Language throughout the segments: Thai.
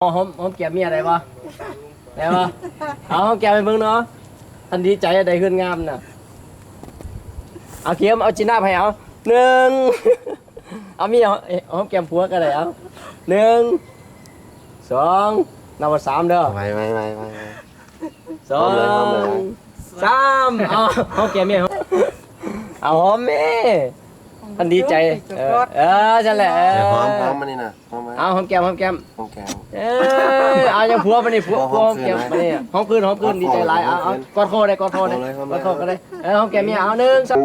หอมแก้มเมียได้ปะได้ปะเอาหอมแก้มไปเบิ่งเนาะทันดีใจได้ขึ้นงามน่ะเอาเข็มเอาจีน่าให้เอาหนึ่งเอาเมียหอมแก้มผัวก็ได้เอาหนึ่งสองนับว่าสามเด้อไปสองสามเอาหอมแก้มเมียเอาหอมแม่ทันดีใจใช่แหละหอมมันนี่นะเอาหอมแก้มเอาอย่างผัวมานี่ผัวหอมแก้มมานี่หอมคืนดีใจหลายเอากอดคอได้กอดคอก็ได้หอมแก้มเมียเอาหนึ่งสอง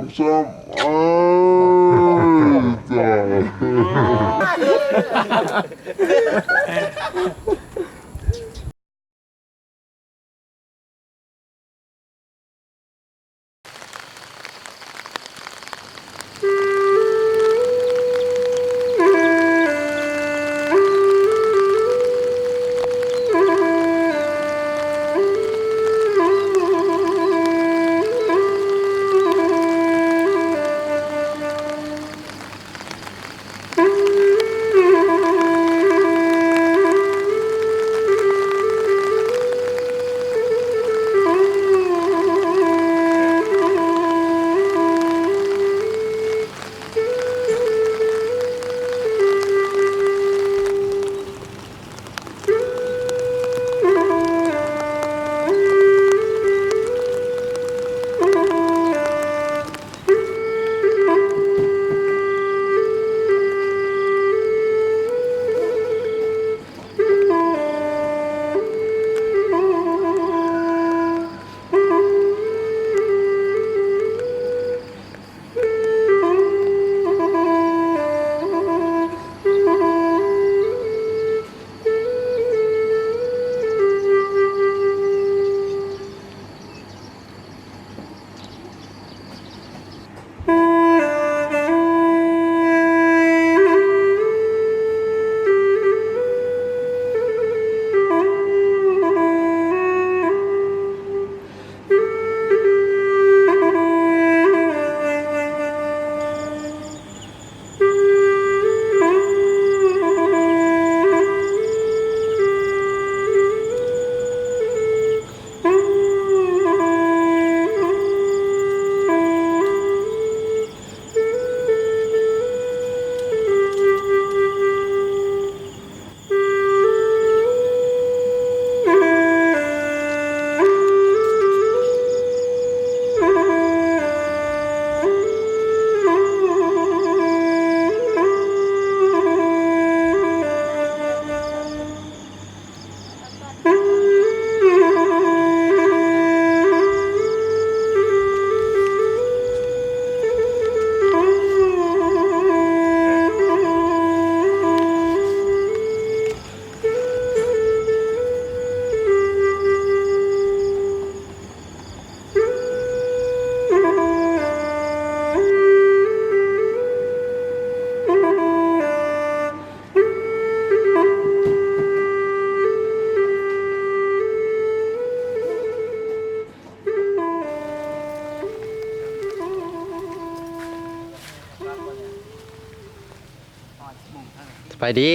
ไปดี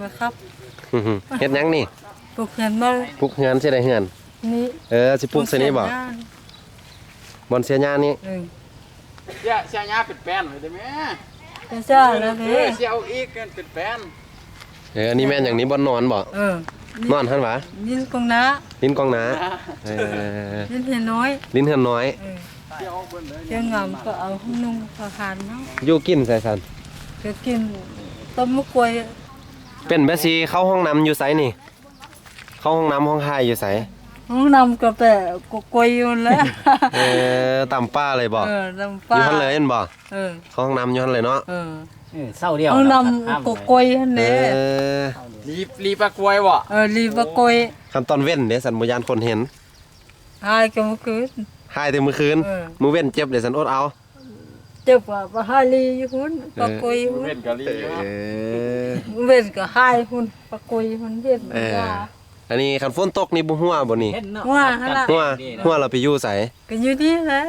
มาครับเฮ็ดยังนี่ปลูกเหือนบ่ ปลูกเฮือนสิได้เฮือนนี่สิปลูกสินี่บ่บอนเสียหญ้านี่เสียหญ้าเป็นแป้นเลยได้ไหมเป็นซ่าแล้วเด้เสียเอาอีกเป็นแป้นอันนี้แม่นอย่างนี้บ่นอนบ่นอนหั่นหวะลิ้นกองน้าลิ้นกองน้าลิ้นเหือนน้อยลิ้นเฮือนน้อยเจ้างามก็เอาห้องนุ่งผ้าคานเนาะอยู่กินใส่ซั่นก็กินต้มมะกวยเป็นแม่ชีเข้าห้องน้ำอยู่ไสนี่เข้าห้องน้ำห้องหายอยู่ไสห้องน้ำก็แต่กวยอยู่แล้วตามป้าเลยบ่ตามป้าอยู่หั่นเลยเห็นบ่เข้าห้องน้ำอยู่หั่นเลยเนาะเศร้าเดียวห้องน้ำกวยหั่นเด้รีปลากวยบ่รีปลากวยขั้นตอนเว้นเด้สันบ่ยานคนเห็นหายก็เมื่อคืนหายแต่มื้อคืนมื้อเว้นเจ็บเด้สันอดเอา เจ็บว่าปลาฮาลีหุ่นปลากุยหุ่นเว้นกะลีเว้นก็หายหุ่นปลากุยหุ่นเว้นอันนี้คันฝนตกนี่บ่ฮู้บ่นี่ฮู้หั่นล่ะฮู้เราไปอยู่ไสก็อยู่นี่แหละ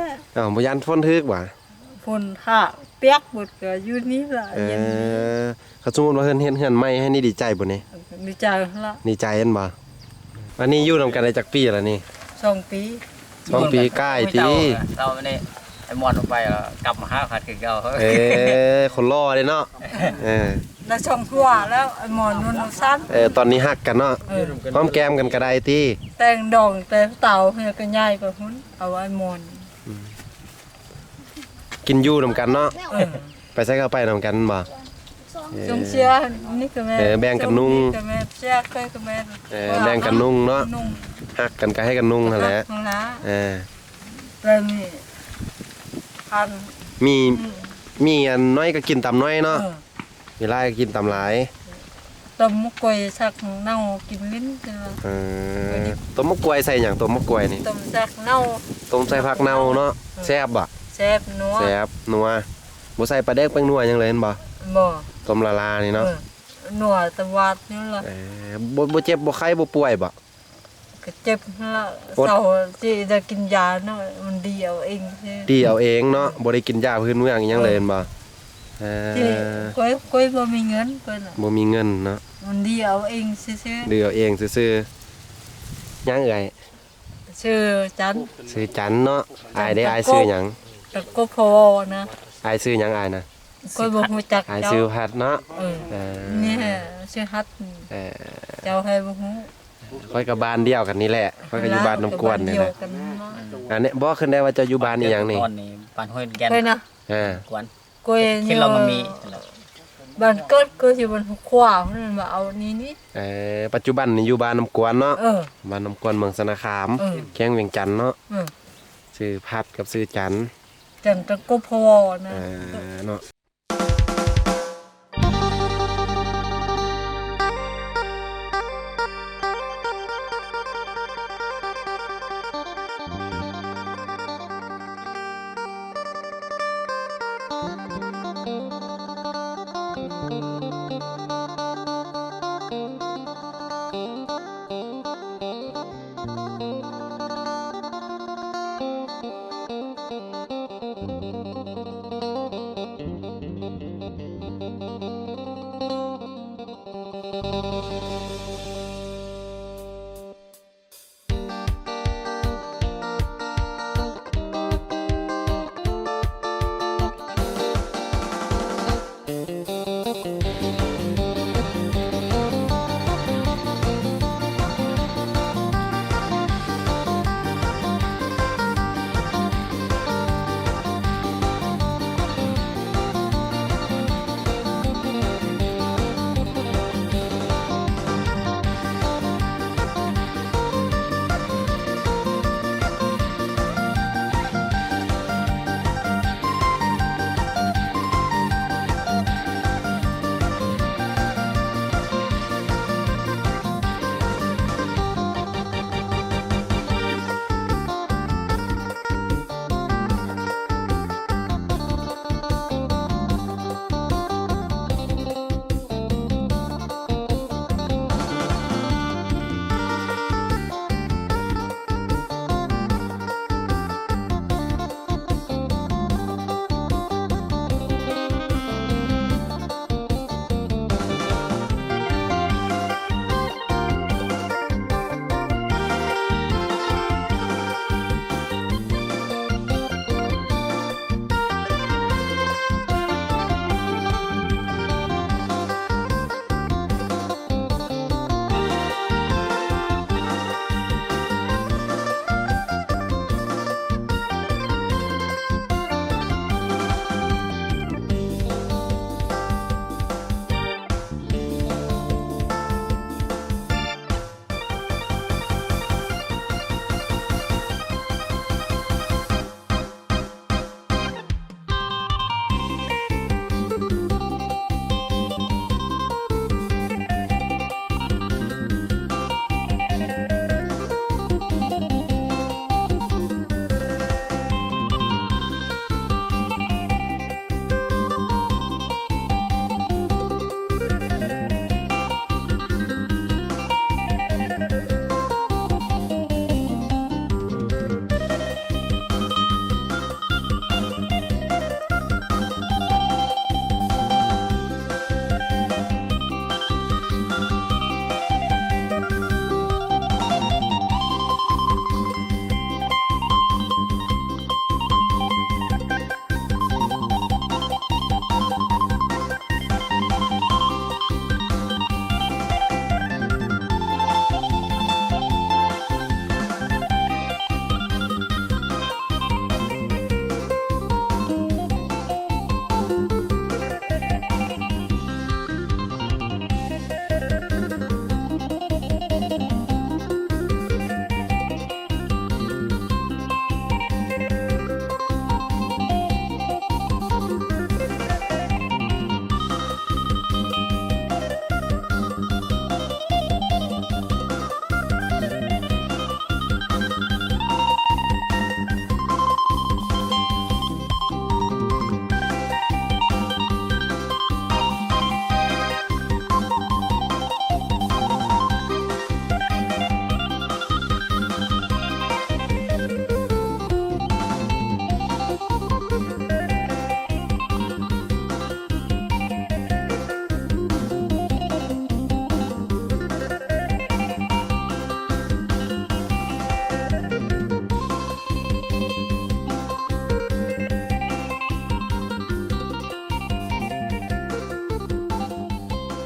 บ่ยันฝนทึกว่ะฝนท่า เปียกหมดก็อยู่นี่ล่ะ เอ เย็น อเขาสมมุติว่าเฮือนใหม่ให้นี่ดีใจบ่นี่ ดีใจละ ดีใจเห็นบ่อันนี้อยู่นำกันได้จักปีแล้วนี่ 2 ปี 2 ปีใกล้ติ เราไม่ได้ไอ้มอนออกไปแล้วกลับมาหาพัดคือเก่า คนรอเลยเนาะเออ แล้วช่องทั่วแล้วไอ้หมอนนุ่นเอาสั้น ตอนนี้ฮักกันเนาะพร้อมแก้มกันก็ได้ติ แต่งดองแต่เต่าเฮียก็ใหญ่กว่าหุ้นเอาไว้หมอน กินอยู่นำกันเนาะ เออ ไปใส่เข้าไปนำกันบ่ จงเชียร์นี่ก็แม่ แบ่งกันนุ่ง ก็แม่เชียร์เคยก็แม่ แบ่งกันนุ่งเนาะ นุ่ง ฮักกันก็ให้กันนุ่งนั่นแหละ นั่นละ เออ แล้วนี่พัน มีอันน้อยก็กินตำน้อยเนาะ เออ มีหลายก็กินตำหลาย ต้มมุกกล้วยสักเน่ากินลิ้นใช่ไหม เออต้มมะกล้วยใส่หยังต้มมะกล้วยนี่ ต้มสักเน่า ต้มใส่ผักเน่าเนาะแซ่บบ่ แซ่บนัว แซ่บนัวบ่ใส่ปลาแดกแป้งนัวหยังเลยเห็นบ่ บ่ ต้มละลานี่เนาะ เออนัวตะวาดนี่ล่ะ บ่เจ็บบ่ไข้บ่ป่วยบ่ ก็เจ็บละ อด เศร้าที่จะกินยาเนาะมันดีเอาเองใช่ ดีเอาเองเนาะบ่ได้กินยาพื้นเมืองอิหยังเลยเห็นบ่เอ ที่ อ ก้อยบ่มีเงินเพิ่นน่ะ บ่มีเงินเนาะ มันดีเอาเองซื่อ ดือเอาเองซื่อๆหยังเอ่ย ๆชื่อจัน ชื่อจันเนาะอายได้อายชื่อหยัง ตะก็พอนะ อายชื่อหยังอายนะ ก้อยบ่ฮู้จัก อาย เจ้า ชื่อพัดเนาะ เออ เออ นี่แหละชื่อฮัด เออ เจ้าให้บ่ฮู้ ค่อยกับบ้านเดียวกันนี่แหละค่อยก็อยู่บ้านน้ำกวนนี่แหละ เดียวกันเนาะ อันนี้บ่ขึ้นได้ว่าจะอยู่บ้านอีหยังนี่ ตอนนี้ปานห้วยแกน เคยนะ เออก วน ก้อย คิดเรามันมี บ้านเกิดก็สิบ้านขวาวนั่นมาเอานี่ ปัจจุบันนี่อยู่บ้านน้ำกวนเนาะ เออ บ้านน้ำกวนเมืองสนาขาม เออ แข้งเวียงจันทน์เนาะ เออ ชื่อพัดกับชื่อจันทน์ จันตะก็พอนะ เนาะ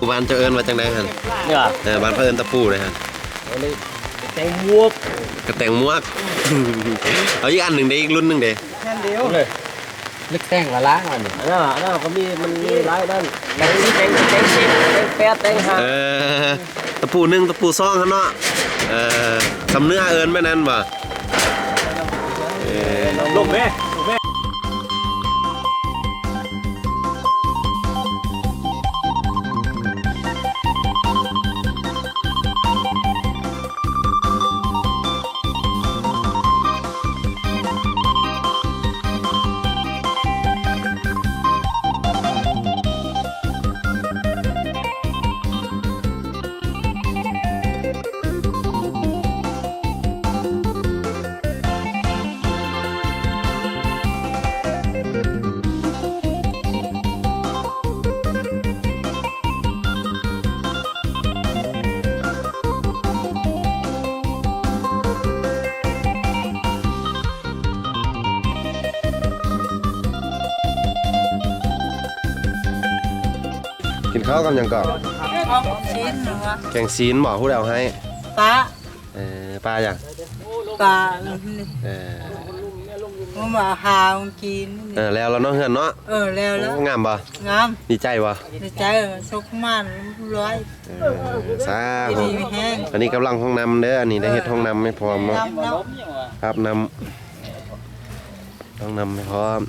บ้านเจ้าเอิ้นว่าจังได๋หั่น นี่ว่ะ บ้านเพิ่นตะปูเลยหั่น เอาเลยแตงมวก กระแตงมวก เอาอีกอันหนึงเด้อีกรุ่นหนึงเด้ เลย ลึกแต่งละล้างมัน อันนั้นก็มีมันมีหลายด้านแตง10แตง10แตง8แตง5 ตะปู1ตะปู2หั่นเนาะสำเนื้อเอิ้นแม่นั้นบ่ ลงแม่ลงแม่ กินข้าวกับหยังก่อน ชิ้นหนึ่งวะ แกงซีนบ่ฮู้แล้วให้ ปลา ปลาหยัง ปลา เ มันมาหากิน แล้วเนาะเฮือนเนาะ แล้วแล้ว โอ้งามบ่ งาม ดีใจบ่ ในใจชกมันร้อย สา ดี ธุ แห้ง อันนี้กำลังห้องน้ำเด้ออันนี้ได้เฮ็ดห้องน้ำไม่พร้อมเนาะ น้ำเนาะ ครับน้ำห้องน้ำไม่พร้อม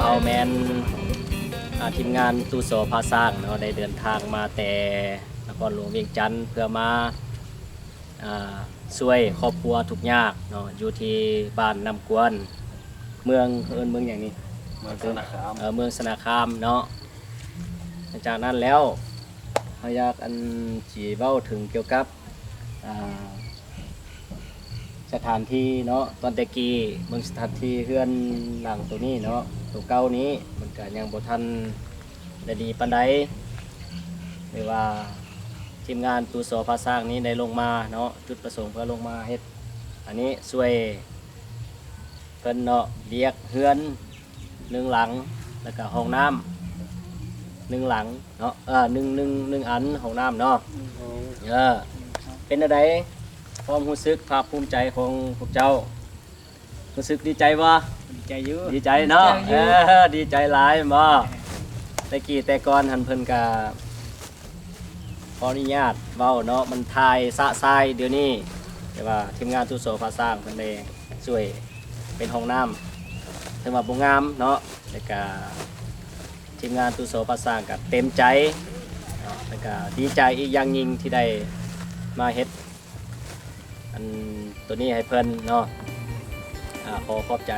เอาแมนทีมงานตู้โซพาสร้างเนาะได้เดินทางมาแต่นครหลวงเวียงจันทร์เพื่อมาช่วยครอบครัวทุกข์ยากเนาะอยู่ที่บ้านน้ำกวนเมืองเมืองอย่างนี้เมืองสนาคามเมืองสนาคามเนาะจากนั้นแล้วเราอยากจีเว้าถึงเกี่ยวกับสถานที่เนาะตอนตะกี้เมืองสถานที่เฮือนหลังตัวนี้เนาะตัวเก่านี้มันก็ยังบ่ทันได้ดีปานใดหรือว่าทีมงานตูโซพาสร้างนี้ได้ลงมาเนาะจุดประสงค์เพื่อลงมาเฮ็ดอันนี้ช่วยเพิ่นเนาะเรียกเฮือน1หลังแล้วก็ห้องน้ำ1หลังเนาะหนึ่งอันห้องน้ำเนาะเป็นอะไรความรู้สึกภาคภูมิใจของพวกเจ้ารู้สึกดีใจบ่ดีใจอยู่ดีใจเนาะดีใจหลายบ่แต่กี้แต่ก่อนหันเพิ่นก็ขออนุญาตเว้าเนาะมันทายสะทรายเดี๋ยวนี้แต่ว่าทีมงานตู้โซฟาสร้างเพิ่นได้ช่วยเป็นห้องน้ำถึงว่าบ่งามเนาะแล้วก็ทีมงานตู้โซฟาสร้างก็เต็มใจเนาะแล้วก็ดีใจอีกอย่างยิ่งที่ได้มาเฮ็ดอันตัวนี้ให้เพิ่นเนาะขอขอบใจ